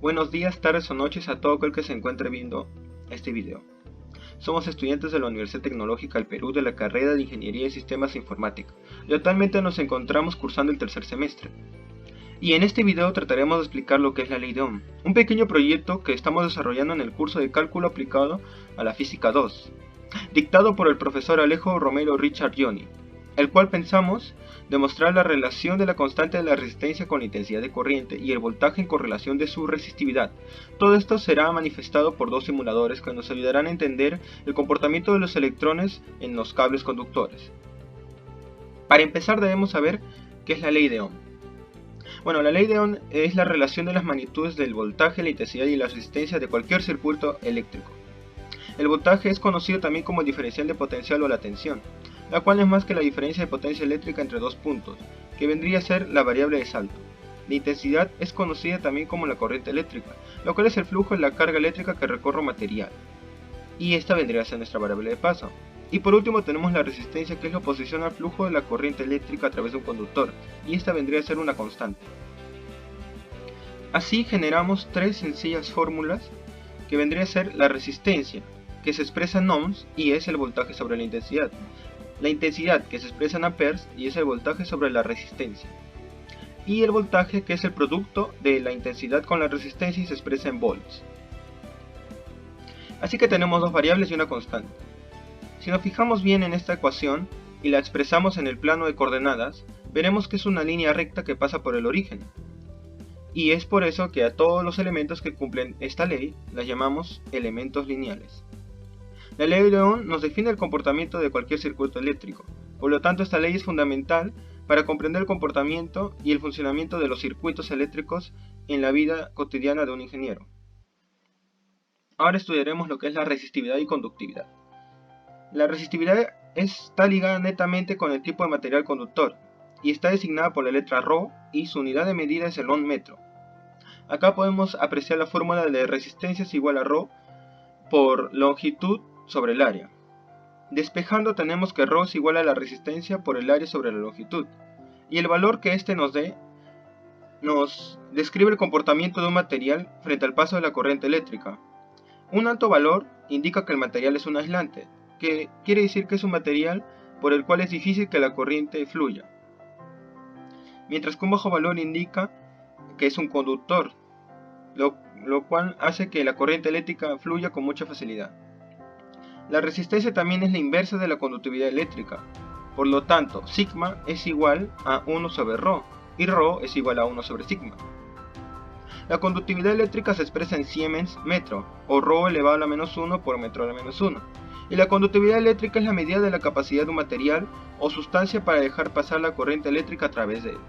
Buenos días, tardes o noches a todo aquel que se encuentre viendo este video. Somos estudiantes de la Universidad Tecnológica del Perú de la carrera de Ingeniería de Sistemas e Informática y actualmente nos encontramos cursando el tercer semestre. Y en este video trataremos de explicar lo que es la Ley de Ohm, un pequeño proyecto que estamos desarrollando en el curso de Cálculo aplicado a la Física 2, dictado por el profesor Alejo Romero Richard Johnny, el cual pensamos demostrar la relación de la constante de la resistencia con la intensidad de corriente y el voltaje en correlación de su resistividad. Todo esto será manifestado por dos simuladores que nos ayudarán a entender el comportamiento de los electrones en los cables conductores. Para empezar debemos saber qué es la ley de Ohm. Bueno, la ley de Ohm es la relación de las magnitudes del voltaje, la intensidad y la resistencia de cualquier circuito eléctrico. El voltaje es conocido también como el diferencial de potencial o la tensión, la cual no es más que la diferencia de potencia eléctrica entre dos puntos, que vendría a ser la variable de salto. La intensidad es conocida también como la corriente eléctrica, lo cual es el flujo de la carga eléctrica que recorre un material, y esta vendría a ser nuestra variable de paso. Y por último tenemos la resistencia, que es la oposición al flujo de la corriente eléctrica a través de un conductor, y esta vendría a ser una constante. Así generamos tres sencillas fórmulas, que vendría a ser la resistencia, que se expresa en ohms y es el voltaje sobre la intensidad. La intensidad, que se expresa en amperes y es el voltaje sobre la resistencia. Y el voltaje, que es el producto de la intensidad con la resistencia y se expresa en volts. Así que tenemos dos variables y una constante. Si nos fijamos bien en esta ecuación y la expresamos en el plano de coordenadas, veremos que es una línea recta que pasa por el origen. Y es por eso que a todos los elementos que cumplen esta ley las llamamos elementos lineales. La ley de Ohm nos define el comportamiento de cualquier circuito eléctrico, por lo tanto esta ley es fundamental para comprender el comportamiento y el funcionamiento de los circuitos eléctricos en la vida cotidiana de un ingeniero. Ahora estudiaremos lo que es la resistividad y conductividad. La resistividad está ligada netamente con el tipo de material conductor y está designada por la letra ρ y su unidad de medida es el ohm metro. Acá podemos apreciar la fórmula de resistencia es igual a ρ por longitud sobre el área. Despejando tenemos que ρ es igual a la resistencia por el área sobre la longitud, y el valor que este nos dé nos describe el comportamiento de un material frente al paso de la corriente eléctrica. Un alto valor indica que el material es un aislante, que quiere decir que es un material por el cual es difícil que la corriente fluya, mientras que un bajo valor indica que es un conductor, lo cual hace que la corriente eléctrica fluya con mucha facilidad. La resistencia también es la inversa de la conductividad eléctrica, por lo tanto, sigma es igual a 1 sobre ρ, y ρ es igual a 1 sobre sigma. La conductividad eléctrica se expresa en Siemens metro, o ρ elevado a la menos 1 por metro a la menos 1, y la conductividad eléctrica es la medida de la capacidad de un material o sustancia para dejar pasar la corriente eléctrica a través de él.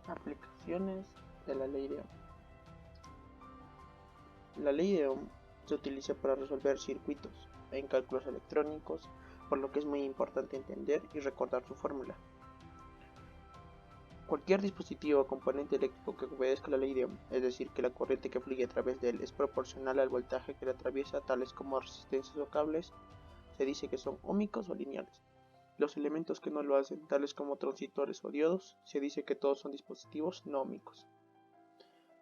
Aplicaciones de la ley de Ohm. La ley de Ohm se utiliza para resolver circuitos en cálculos electrónicos, por lo que es muy importante entender y recordar su fórmula. Cualquier dispositivo o componente eléctrico que obedezca la ley de Ohm, es decir, que la corriente que fluye a través de él es proporcional al voltaje que le atraviesa, tales como resistencias o cables, se dice que son óhmicos o lineales. Los elementos que no lo hacen, tales como transistores o diodos, se dice que todos son dispositivos no óhmicos.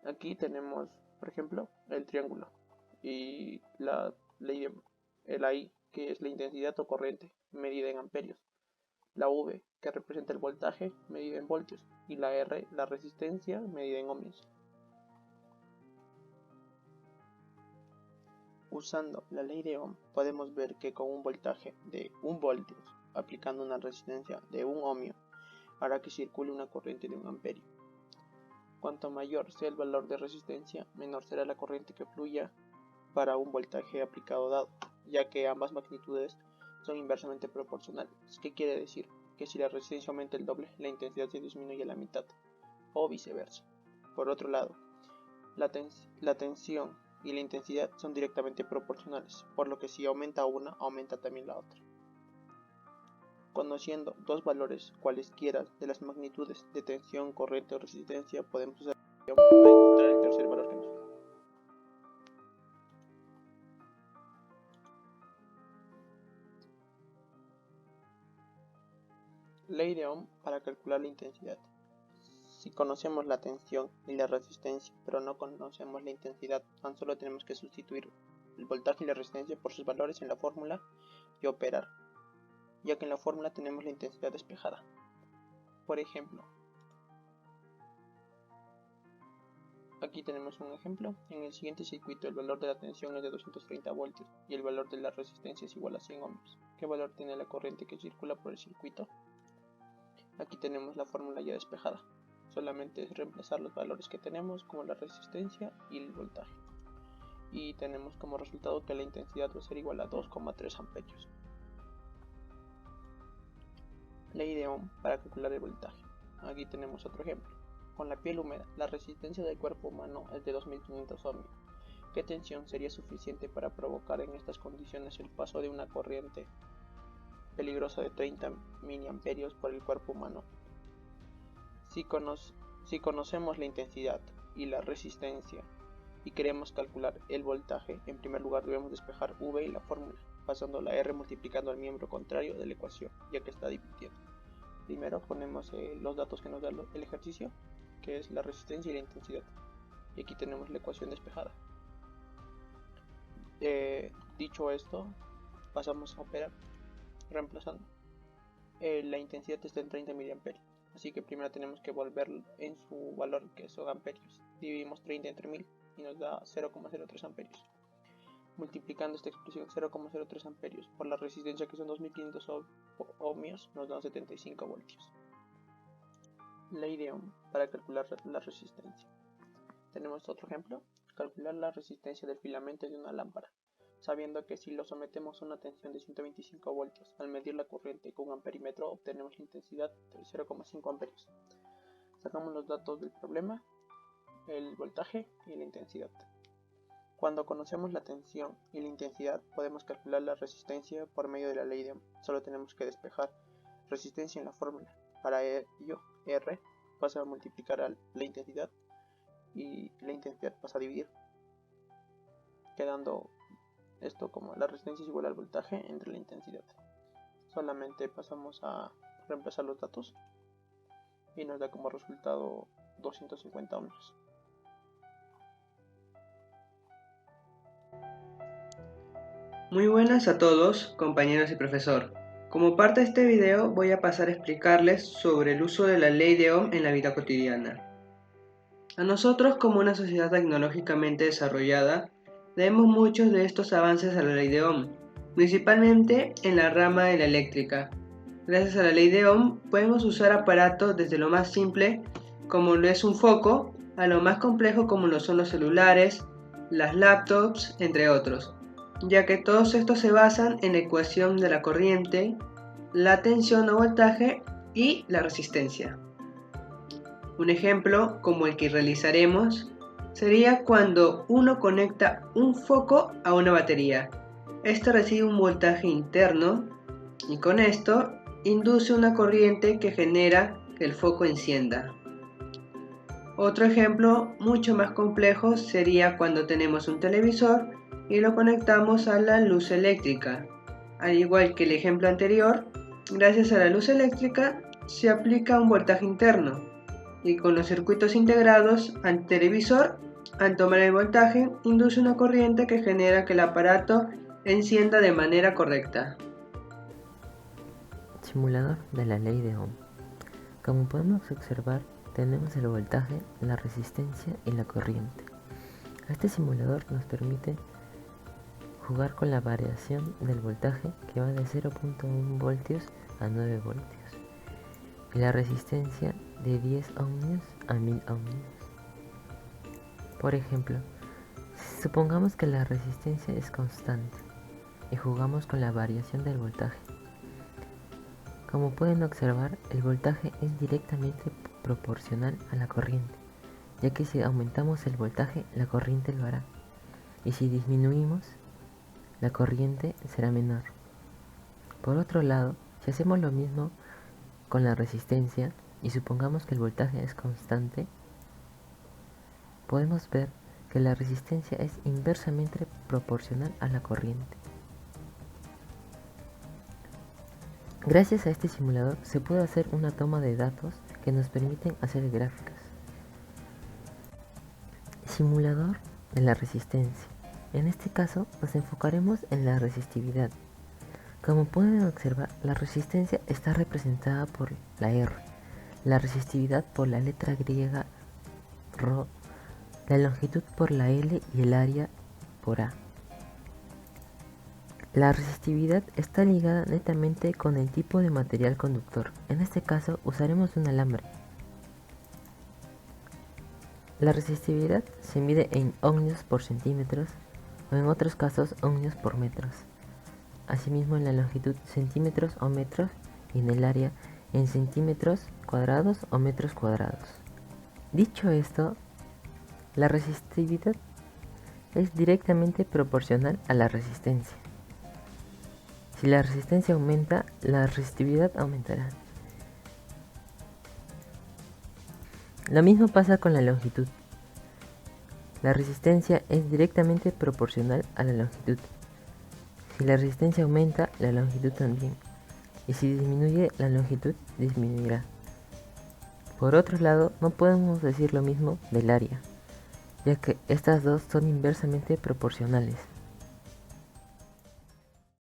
Aquí tenemos, por ejemplo, el triángulo y la ley de Ohm, el I, que es la intensidad o corriente, medida en amperios, la V, que representa el voltaje, medida en voltios, y la R, la resistencia, medida en ohmios. Usando la ley de Ohm, podemos ver que con un voltaje de 1 voltio, aplicando una resistencia de 1 ohmio, hará que circule una corriente de 1 amperio. Cuanto mayor sea el valor de resistencia, menor será la corriente que fluya para un voltaje aplicado dado, ya que ambas magnitudes son inversamente proporcionales. ¿Qué quiere decir? Que si la resistencia aumenta el doble, la intensidad se disminuye a la mitad, o viceversa. Por otro lado, la tensión y la intensidad son directamente proporcionales, por lo que si aumenta una, aumenta también la otra. Conociendo dos valores cualesquiera de las magnitudes de tensión, corriente o resistencia, podemos usar para encontrar el tercer valor que nos da. Ley de Ohm para calcular la intensidad. Si conocemos la tensión y la resistencia, pero no conocemos la intensidad, tan solo tenemos que sustituir el voltaje y la resistencia por sus valores en la fórmula y operar, ya que en la fórmula tenemos la intensidad despejada. Por ejemplo, aquí tenemos un ejemplo. En el siguiente circuito el valor de la tensión es de 230 voltios y el valor de la resistencia es igual a 100 ohmios. ¿Qué valor tiene la corriente que circula por el circuito? Aquí tenemos la fórmula ya despejada. Solamente es reemplazar los valores que tenemos como la resistencia y el voltaje. Y tenemos como resultado que la intensidad va a ser igual a 2,3 amperios. Ley de Ohm para calcular el voltaje. Aquí tenemos otro ejemplo. Con la piel húmeda, la resistencia del cuerpo humano es de 2500 ohmios. ¿Qué tensión sería suficiente para provocar en estas condiciones el paso de una corriente peligrosa de 30 miliamperios por el cuerpo humano? Si conocemos la intensidad y la resistencia y queremos calcular el voltaje, en primer lugar debemos despejar V y la fórmula, pasando la R multiplicando al miembro contrario de la ecuación, ya que está dividiendo. Primero ponemos los datos que nos da el ejercicio, que es la resistencia y la intensidad. Y aquí tenemos la ecuación despejada. Dicho esto, pasamos a operar reemplazando. La intensidad está en 30 miliamperios, así que primero tenemos que volver en su valor, que son amperios. Dividimos 30 entre 1000 y nos da 0,03 amperios. Multiplicando esta expresión 0,03 amperios por la resistencia, que son 2500 ohmios, nos dan 75 voltios. Ley de Ohm para calcular la resistencia. Tenemos otro ejemplo: calcular la resistencia del filamento de una lámpara, sabiendo que si lo sometemos a una tensión de 125 voltios, al medir la corriente con un amperímetro obtenemos la intensidad de 0,5 amperios. Sacamos los datos del problema, el voltaje y la intensidad. Cuando conocemos la tensión y la intensidad, podemos calcular la resistencia por medio de la ley de Ohm. Solo tenemos que despejar resistencia en la fórmula. Para ello, R pasa a multiplicar a la intensidad y la intensidad pasa a dividir, quedando esto como la resistencia es igual al voltaje entre la intensidad. Solamente pasamos a reemplazar los datos y nos da como resultado 250 ohmios. Muy buenas a todos, compañeros y profesor. Como parte de este video voy a pasar a explicarles sobre el uso de la ley de Ohm en la vida cotidiana. A nosotros, como una sociedad tecnológicamente desarrollada, debemos muchos de estos avances a la ley de Ohm, principalmente en la rama de la eléctrica. Gracias a la ley de Ohm podemos usar aparatos desde lo más simple, como lo es un foco, a lo más complejo como lo son los celulares, las laptops, entre otros, ya que todos estos se basan en la ecuación de la corriente, la tensión o voltaje y la resistencia. Un ejemplo, como el que realizaremos, sería cuando uno conecta un foco a una batería. Este recibe un voltaje interno y con esto induce una corriente que genera que el foco encienda. Otro ejemplo mucho más complejo sería cuando tenemos un televisor y lo conectamos a la luz eléctrica. Al igual que el ejemplo anterior, gracias a la luz eléctrica se aplica un voltaje interno y con los circuitos integrados al televisor, al tomar el voltaje, induce una corriente que genera que el aparato encienda de manera correcta. Simulador de la ley de Ohm. Como podemos observar, tenemos el voltaje, la resistencia y la corriente. Este simulador nos permite jugar con la variación del voltaje, que va de 0.1 voltios a 9 voltios, y la resistencia de 10 ohmios a 1000 ohmios. Por ejemplo, supongamos que la resistencia es constante y jugamos con la variación del voltaje. Como pueden observar, el voltaje es directamente proporcional a la corriente, ya que si aumentamos el voltaje, la corriente lo hará, y si disminuimos, la corriente será menor. Por otro lado, si hacemos lo mismo con la resistencia y supongamos que el voltaje es constante, podemos ver que la resistencia es inversamente proporcional a la corriente. Gracias a este simulador se puede hacer una toma de datos que nos permiten hacer gráficas. Simulador de la resistencia. En este caso nos enfocaremos en la resistividad. Como pueden observar, la resistencia está representada por la R, la resistividad por la letra griega ρ, la longitud por la L y el área por A. La resistividad está ligada netamente con el tipo de material conductor. En este caso usaremos un alambre. La resistividad se mide en ohmios por centímetros o en otros casos ohmios por metros. Asimismo en la longitud centímetros o metros y en el área en centímetros cuadrados o metros cuadrados. Dicho esto, la resistividad es directamente proporcional a la resistencia. Si la resistencia aumenta, la resistividad aumentará. Lo mismo pasa con la longitud. La resistencia es directamente proporcional a la longitud. Si la resistencia aumenta, la longitud también. Y si disminuye, la longitud disminuirá. Por otro lado, no podemos decir lo mismo del área, ya que estas dos son inversamente proporcionales.